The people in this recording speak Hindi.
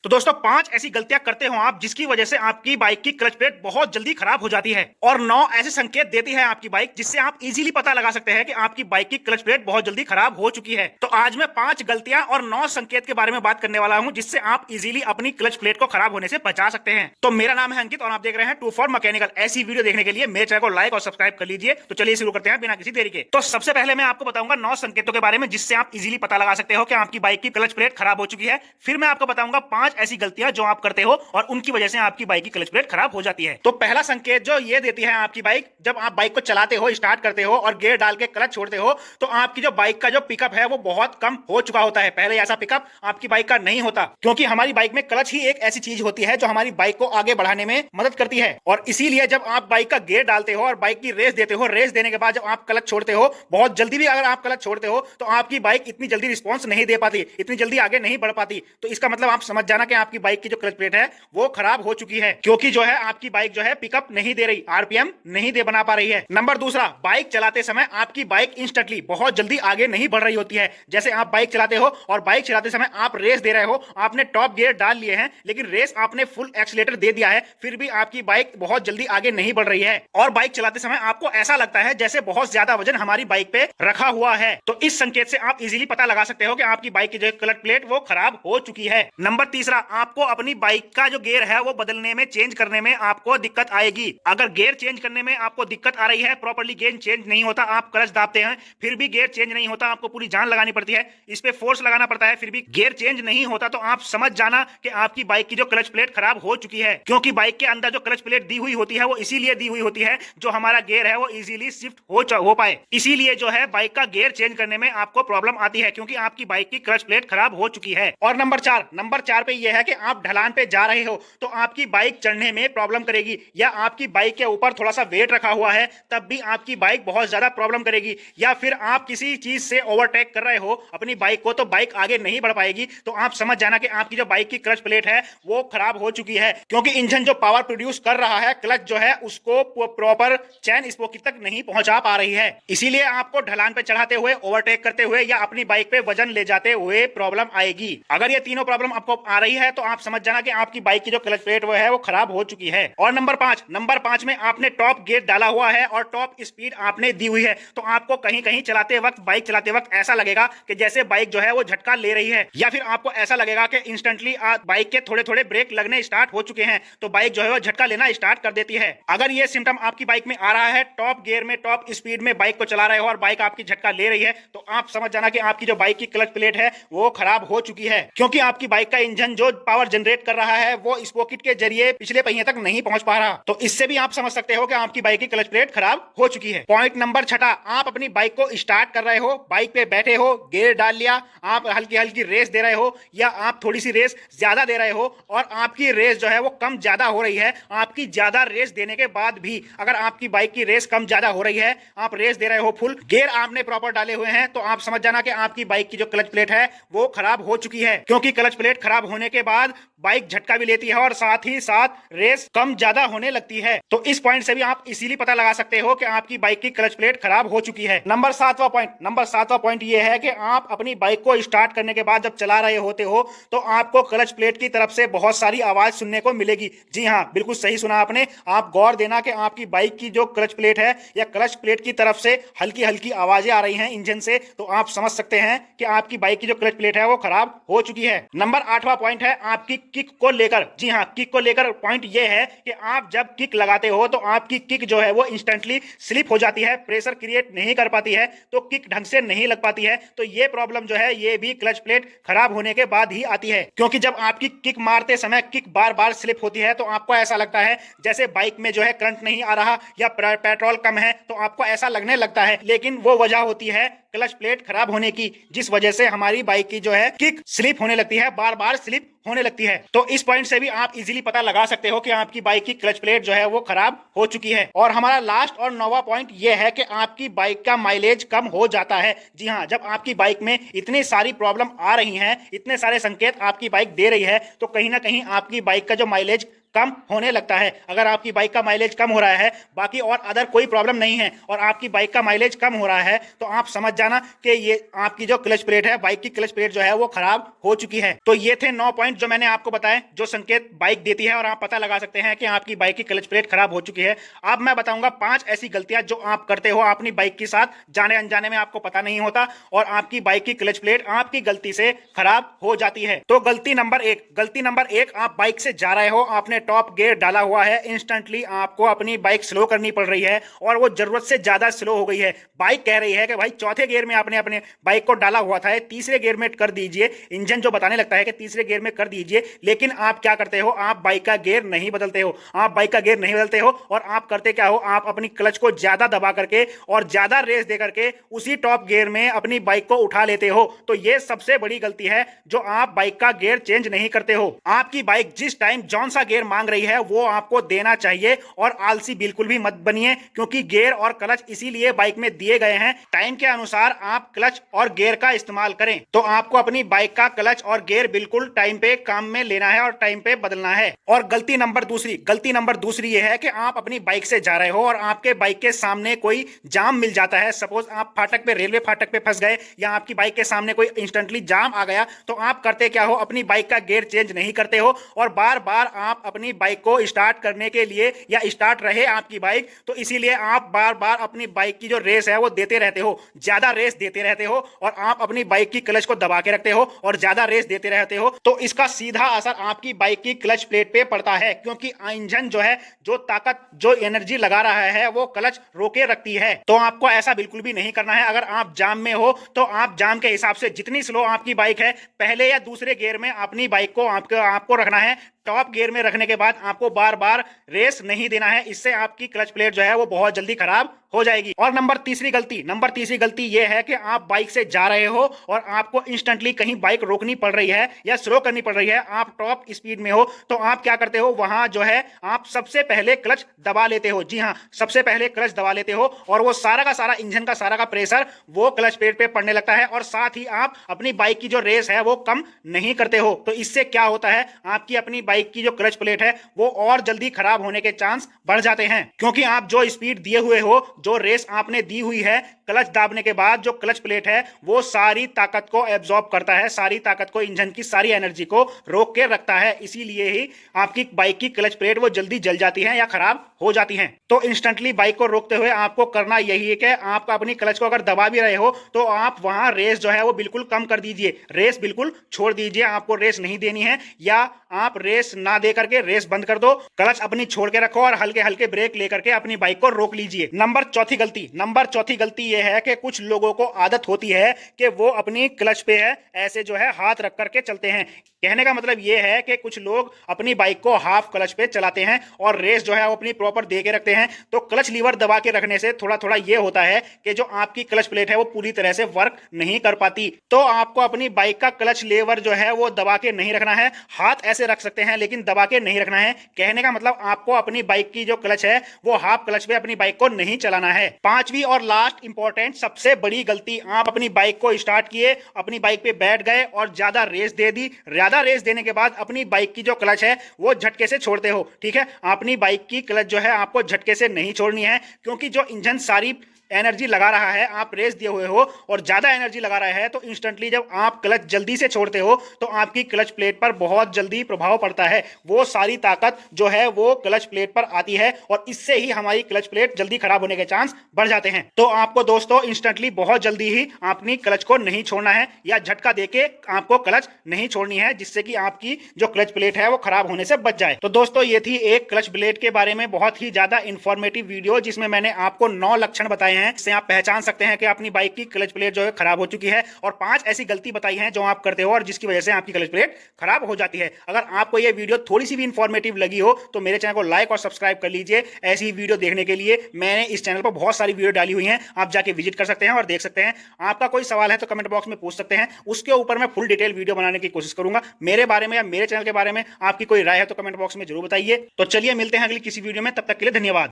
तो दोस्तों 5 ऐसी गलतियां करते हो आप जिसकी वजह से आपकी बाइक की क्लच प्लेट बहुत जल्दी खराब हो जाती है और 9 ऐसे संकेत देती है आपकी बाइक जिससे आप इजीली पता लगा सकते हैं कि आपकी बाइक की क्लच प्लेट बहुत जल्दी खराब हो चुकी है। तो आज मैं 5 गलतियां और 9 संकेत के बारे में बात करने वाला हूं जिससे आप इजीली अपनी क्लच प्लेट को खराब होने से बचा सकते हैं। तो मेरा नाम है अंकित और आप देख रहे हैं टू फॉर मैकेनिकल। ऐसी वीडियो देखने के लिए मेरे चैनल को लाइक और सब्सक्राइब कर लीजिए। तो चलिए शुरू करते हैं बिना किसी देरी के। तो सबसे पहले मैं आपको बताऊंगा 9 संकेतों के बारे में जिससे आप इजीली पता लगा सकते हो कि आपकी बाइक की क्लच प्लेट खराब हो चुकी है। फिर मैं आपको बताऊंगा 5 ऐसी गलतियां जो आप करते हो और उनकी वजह से आपकी बाइक की क्लच प्लेट खराब हो जाती है। तो पहला संकेत जो ये देती है आपकी बाइक, जब आप बाइक को चलाते हो, स्टार्ट करते हो और गियर डाल के क्लच छोड़ते हो तो आपकी जो बाइक का जो पिकअप है वो बहुत कम हो चुका होता है। पहले ऐसा पिकअप आपकी बाइक का नहीं होता क्योंकि हमारी बाइक में क्लच ही एक ऐसी चीज होती है जो हमारी बाइक को आगे बढ़ाने में मदद करती है। और इसीलिए जब आप बाइक का गियर डालते हो और बाइक की रेस देते हो, रेस देने के बाद जब आप क्लच छोड़ते हो, बहुत जल्दी भी अगर आप क्लच छोड़ते हो तो आपकी बाइक इतनी जल्दी रिस्पॉन्स नहीं दे पाती, इतनी जल्दी आगे नहीं बढ़ पाती। तो इसका मतलब आप समझ जाना कि आपकी बाइक की जो क्लच प्लेट है वो खराब हो चुकी है क्योंकि जो है आपकी बाइक जो है पिकअप नहीं दे रही, आरपीएम नहीं दे बना पा रही है। नंबर दूसरा, बाइक चलाते समय आपकी बाइक इंस्टेंटली बहुत जल्दी आगे नहीं बढ़ रही होती है। जैसे आप बाइक चलाते हो और बाइक चलाते समय आप रेस दे रहे हो, आपने टॉप गियर डाल लिए हैं लेकिन रेस आपने फुल एक्सीलेटर दे दिया है, फिर भी आपकी बाइक बहुत जल्दी आगे नहीं बढ़ रही है और बाइक चलाते समय आपको ऐसा लगता है जैसे बहुत ज्यादा वजन हमारी बाइक पे रखा हुआ है। तो इस संकेत से आप इजीली पता लगा सकते हो कि आपकी बाइक की जो क्लच प्लेट वो खराब हो चुकी है। नंबर तीसरा, आपको अपनी बाइक का जो गियर है वो बदलने में, चेंज करने में आपको दिक्कत आएगी। अगर गियर चेंज करने में आपको दिक्कत आ रही है, प्रॉपर्ली गियर चेंज नहीं होता, आप क्लच दाबते हैं फिर भी गियर चेंज नहीं होता, आपको पूरी जान लगानी पड़ती है, इस पे फोर्स लगाना पड़ता है, फिर भी गियर चेंज नहीं होता, तो आप समझ जाना कि आपकी बाइक की जो क्लच प्लेट खराब हो चुकी है। क्योंकि बाइक के अंदर जो क्लच प्लेट दी हुई होती है वो इसीलिए दी हुई होती है जो हमारा गियर है वो इजीली शिफ्ट हो पाए। इसीलिए जो है बाइक का गियर चेंज करने में आपको प्रॉब्लम आती है क्योंकि आपकी बाइक की क्लच प्लेट खराब हो चुकी है। और नंबर 4 पे यह है कि आप ढलान पे जा रहे हो तो आपकी बाइक चढ़ने में प्रॉब्लम करेगी, या आपकी बाइक के ऊपर थोड़ा सा वेट रखा हुआ है तब भी आपकी बाइक बहुत ज्यादा प्रॉब्लम करेगी, या फिर आप किसी चीज से ओवरटेक कर रहे हो अपनी बाइक को तो बाइक आगे नहीं बढ़ पाएगी। तो आप समझ जाना कि आपकी जो बाइक की क्लच प्लेट है वो खराब हो चुकी है क्योंकि इंजन जो पावर प्रोड्यूस कर रहा है, क्लच जो है उसको प्रॉपर चैन स्पोकेट तक नहीं पहुंचा पा रही है। इसीलिए आपको ढलान पे चढ़ाते हुए, ओवरटेक करते हुए या अपनी बाइक पे वजन ले जाते हुए प्रॉब्लम आएगी। अगर ये तीनों प्रॉब्लम आपको आ रही है तो आप समझ जाना कि आपकी बाइक की जो क्लच प्लेट वो है वो खराब हो चुकी है। और नंबर 5 में आपने टॉप गियर डाला हुआ है और टॉप स्पीड आपने दी हुई है तो आपको कहीं कहीं चलाते वक्त, बाइक चलाते वक्त ऐसा लगेगा कि जैसे बाइक जो है वो झटका ले रही है, या फिर आपको ऐसा लगेगा कि इंस्टेंटली बाइक के थोड़े थोड़े ब्रेक लगने स्टार्ट हो चुके हैं तो बाइक जो है वो झटका लेना स्टार्ट कर देती है। अगर ये सिम्टम आपकी बाइक में आ रहा है, टॉप गियर में, टॉप स्पीड में बाइक को चला रहे हो और बाइक आपकी झटका ले रही है, तो आप समझ जाना कि आपकी जो बाइक की क्लच प्लेट है वो खराब हो चुकी है क्योंकि आपकी बाइक का इंजन जो पावर जनरेट कर रहा है वो स्पोकेट के जरिए पिछले पहिए तक नहीं पहुंच पा रहा। तो इससे भी आप समझ सकते हो कि आपकी बाइक की क्लच प्लेट खराब हो चुकी है। पॉइंट नंबर 6, आप अपनी बाइक को स्टार्ट कर रहे हो, बाइक पे बैठे हो, गियर डाल लिया, आप हल्की हल्की रेस दे रहे हो या आप थोड़ी सी रेस ज्यादा दे रहे हो और आपकी रेस जो है वो कम ज्यादा हो रही है। आपकी ज्यादा रेस देने के बाद भी अगर आपकी बाइक की रेस कम ज्यादा हो रही है, आप रेस दे रहे हो फुल, गियर आपने प्रॉपर डाले हुए हैं, तो आप समझ जाना कि आपकी बाइक की जो क्लच प्लेट है वो खराब हो चुकी है क्योंकि क्लच प्लेट खराब होने के बाद बाइक झटका भी लेती है और साथ ही साथ रेस कम ज्यादा होने लगती है। तो इस पॉइंट से भी आप इजीली पता लगा सकते हो कि आपकी बाइक की क्लच प्लेट खराब हो चुकी है। नंबर 7वां पॉइंट ये है कि आप अपनी बाइक को स्टार्ट करने के बाद जब चला रहे होते हो तो आपको क्लच प्लेट की तरफ से बहुत सारी आवाज सुनने को मिलेगी। जी हाँ, बिल्कुल सही सुना आपने। आप गौर देना कि आपकी बाइक की जो क्लच प्लेट है या क्लच प्लेट की तरफ से हल्की हल्की आवाजें आ रही हैं इंजन से, तो आप समझ सकते हैं कि आपकी बाइक की जो क्लच प्लेट है वो खराब हो चुकी है। नंबर 8वां पॉइंट है आपकी किक को लेकर। जी हाँ, किक को लेकर पॉइंट ये है कि आप जब किक लगाते हो तो आपकी किक जो है वो इंस्टेंटली स्लिप हो जाती है, प्रेशर क्रिएट नहीं कर पाती है, तो किक ढंग से नहीं लग पाती है। तो ये प्रॉब्लम जो है ये भी क्लच प्लेट खराब होने के बाद ही आती है क्योंकि जब आपकी किक मारते समय किक बार बार स्लिप होती है तो आपको ऐसा लगता है जैसे बाइक में जो है करंट नहीं आ रहा या पेट्रोल कम है, तो आपको ऐसा लगने लगता है, लेकिन वो वजह होती है क्लच प्लेट खराब होने की, जिस वजह से हमारी बाइक की जो है किक स्लिप होने लगती है, बार बार स्लिप होने लगती है। तो इस पॉइंट से भी आप इजीली पता लगा सकते हो कि आपकी बाइक की क्लच प्लेट जो है वो खराब हो चुकी है। और हमारा लास्ट और 9वां पॉइंट ये है कि आपकी बाइक का माइलेज कम हो जाता है। जी हाँ, जब आपकी बाइक में इतनी सारी प्रॉब्लम आ रही हैं, इतने सारे संकेत आपकी बाइक दे रही है, तो कहीं ना कहीं आपकी बाइक का जो माइलेज कम होने लगता है। अगर आपकी बाइक का माइलेज कम हो रहा है, बाकी और अदर कोई प्रॉब्लम नहीं है, और आपकी बाइक का माइलेज कम हो रहा है, तो आप समझ जाना कि ये आपकी जो क्लच प्लेट है, बाइक की क्लच प्लेट जो है वो खराब हो चुकी है। तो ये थे 9 पॉइंट जो मैंने आपको बताए, जो संकेत बाइक देती है और आप पता लगा सकते हैं कि आपकी बाइक की क्लच प्लेट खराब हो चुकी है। अब मैं बताऊंगा 5 ऐसी गलतियां जो आप करते हो अपनी बाइक के साथ, जाने अनजाने में, आपको पता नहीं होता, और आपकी बाइक की क्लच प्लेट आपकी गलती से खराब हो जाती है। तो गलती नंबर एक, आप बाइक से जा रहे हो, आपने टॉप गियर डाला हुआ है, इंस्टेंटली आपको अपनी बाइक स्लो करनी पड़ रही है और वो जरूरत से ज्यादा स्लो हो गई है। बाइक कह रही है कि भाई चौथे गियर में आपने अपने बाइक को डाला हुआ था, तीसरे गियर में कर दीजिए, इंजन जो बताने लगता है कि तीसरे गियर में कर दीजिए, लेकिन आप क्या करते हो, आप बाइक का गियर नहीं बदलते हो, और आप करते क्या हो, आप अपनी क्लच को ज्यादा दबा करके और ज्यादा रेस दे करके उसी टॉप गियर में अपनी बाइक को उठा लेते हो। तो ये सबसे बड़ी गलती है, जो आप बाइक का गियर चेंज नहीं करते हो। आपकी बाइक जिस टाइम जौन सा गियर मांग रही है वो आपको देना चाहिए, और आलसी बिल्कुल भी मत बनिए, क्योंकि गियर और क्लच इसीलिए बाइक में दिए गए हैं, टाइम के अनुसार आप क्लच और गियर का इस्तेमाल करें। तो आपको अपनी बाइक का क्लच और गियर बिल्कुल टाइम पे काम में लेना है और टाइम पे बदलना है। और गलती नंबर दूसरी ये है कि आप अपनी बाइक से जा रहे हो और आपके बाइक के सामने कोई जाम मिल जाता है। सपोज आप फाटक पे, रेलवे फाटक पे फंस गए, या आपकी बाइक के सामने कोई इंस्टेंटली जाम आ गया, तो आप करते क्या हो, अपनी बाइक का गियर चेंज नहीं करते हो, और बार बार आप अपनी बाइक को स्टार्ट करने के लिए, या स्टार्ट रहे आपकी बाइक तो इसीलिए आप बार बार अपनी बाइक की जो रेस है वो देते रहते हो, ज्यादा रेस देते रहते हो, और आप अपनी बाइक की क्लच को दबा के रखते हो और ज्यादा रेस देते रहते हो। तो इसका सीधा असर आपकी बाइक की क्लच प्लेट पे पड़ता है, क्योंकि इंजन जो है, जो ताकत, जो एनर्जी लगा रहा है, वो क्लच रोके रखती है। तो आपको ऐसा बिल्कुल भी नहीं करना है। अगर आप जाम में हो तो आप जाम के हिसाब से, जितनी स्लो आपकी बाइक है, पहले या दूसरे गियर में अपनी बाइक को आपको रखना है। टॉप गियर में रखने के बाद आपको बार बार रेस नहीं देना है, इससे आपकी क्लच प्लेट जो है वो बहुत जल्दी खराब हो जाएगी। और नंबर तीसरी गलती ये है कि आप बाइक से जा रहे हो और आपको इंस्टेंटली कहीं बाइक रोकनी पड़ रही है या स्लो करनी पड़ रही है, आप टॉप स्पीड में हो, तो आप क्या करते हो, वहां जो है आप सबसे पहले क्लच दबा लेते हो। जी हां, सबसे पहले क्लच दबा लेते हो, और वो सारा का सारा इंजन का सारा का प्रेशर वो क्लच प्लेट पे पड़ने लगता है, और साथ ही आप अपनी बाइक की जो रेस है वो कम नहीं करते हो। तो इससे क्या होता है, आपकी अपनी बाइक की जो क्लच प्लेट है वो और जल्दी खराब होने के चांस बढ़ जाते हैं, क्योंकि आप जो स्पीड दिए हुए हो, जो रेस आपने दी हुई है, क्लच दाबने के बाद जो क्लच प्लेट है वो सारी ताकत को एब्जॉर्ब करता है, सारी ताकत को, इंजन की सारी एनर्जी को रोक के रखता है। इसीलिए ही आपकी बाइक की क्लच प्लेट वो जल्दी जल जाती है या खराब हो जाती है। तो इंस्टेंटली बाइक को रोकते हुए आपको करना यही है कि आप अपनी क्लच को अगर दबा भी रहे हो तो आप वहां रेस जो है वो बिल्कुल कम कर दीजिए, रेस बिल्कुल छोड़ दीजिए, आपको रेस नहीं देनी है, या आप रेस ना दे करके रेस बंद कर दो, क्लच अपनी छोड़ के रखो और हल्के हल्के ब्रेक लेकर के अपनी बाइक को रोक लीजिए। नंबर चौथी गलती यह है कि कुछ लोगों को आदत होती है कि वो अपनी क्लच पे है ऐसे जो है हाथ रख करके चलते हैं। कहने का मतलब यह है कि कुछ लोग अपनी बाइक को हाफ क्लच पे चलाते हैं और रेस जो है वो अपनी प्रॉपर दे के रखते हैं। तो क्लच लीवर दबा के रखने से थोड़ा थोड़ा ये होता है कि जो आपकी क्लच प्लेट है वो पूरी तरह से वर्क नहीं कर पाती। तो आपको अपनी बाइक का क्लच लीवर जो है वो दबा के नहीं रखना है, हाथ ऐसे रख सकते हैं लेकिन दबा के नहीं रखना है। कहने का मतलब आपको अपनी बाइक की जो क्लच है वो हाफ क्लच पे अपनी बाइक को नहीं चलाना है। पांचवी और लास्ट इंपॉर्टेंट सबसे बड़ी गलती, आप अपनी बाइक को स्टार्ट किए, अपनी बाइक पे बैठ गए और ज्यादा रेस दे दी, ज्यादा रेस देने के बाद अपनी बाइक की जो क्लच है वो झटके से छोड़ते हो। ठीक है, अपनी बाइक की क्लच जो है आपको झटके से नहीं छोड़नी है, क्योंकि जो इंजन सारी एनर्जी लगा रहा है, आप रेस दिए हुए हो और ज्यादा एनर्जी लगा रहा है, तो इंस्टेंटली जब आप क्लच जल्दी से छोड़ते हो तो आपकी क्लच प्लेट पर बहुत जल्दी प्रभाव पड़ता है। वो सारी ताकत जो है वो क्लच प्लेट पर आती है और इससे ही हमारी क्लच प्लेट जल्दी खराब होने के चांस बढ़ जाते हैं। तो आपको दोस्तों इंस्टेंटली बहुत जल्दी ही अपनी क्लच को नहीं छोड़ना है या झटका देके आपको क्लच नहीं छोड़नी है, जिससे कि आपकी जो क्लच प्लेट है वो खराब होने से बच जाए। तो दोस्तों ये थी एक क्लच प्लेट के बारे में बहुत ही ज्यादा इंफॉर्मेटिव वीडियो, जिसमें मैंने आपको 9 लक्षण बताए हैं इससे आप पहचान सकते हैं कि अपनी बाइक की क्लच प्लेट जो है खराब हो चुकी है, और 5 ऐसी गलती बताई हैं जो आप करते हो और जिसकी वजह से आपकी क्लच प्लेट खराब हो जाती है। अगर आपको यह वीडियो थोड़ी सी भी इंफॉर्मेटिव लगी हो तो मेरे चैनल को लाइक और सब्सक्राइब कर लीजिए। ऐसी वीडियो देखने के लिए मैंने इस चैनल पर बहुत सारी वीडियो डाली हुई हैं, आप जाके विजिट कर सकते हैं और देख सकते हैं। आपका कोई सवाल है तो कमेंट बॉक्स में पूछ सकते हैं, उसके ऊपर मैं फुल डिटेल वीडियो बनाने की कोशिश करूंगा। मेरे बारे में या मेरे चैनल के बारे में आपकी कोई राय है तो कमेंट बॉक्स में जरूर बताइए। तो चलिए मिलते हैं अगली किसी वीडियो में, तब तक के लिए धन्यवाद।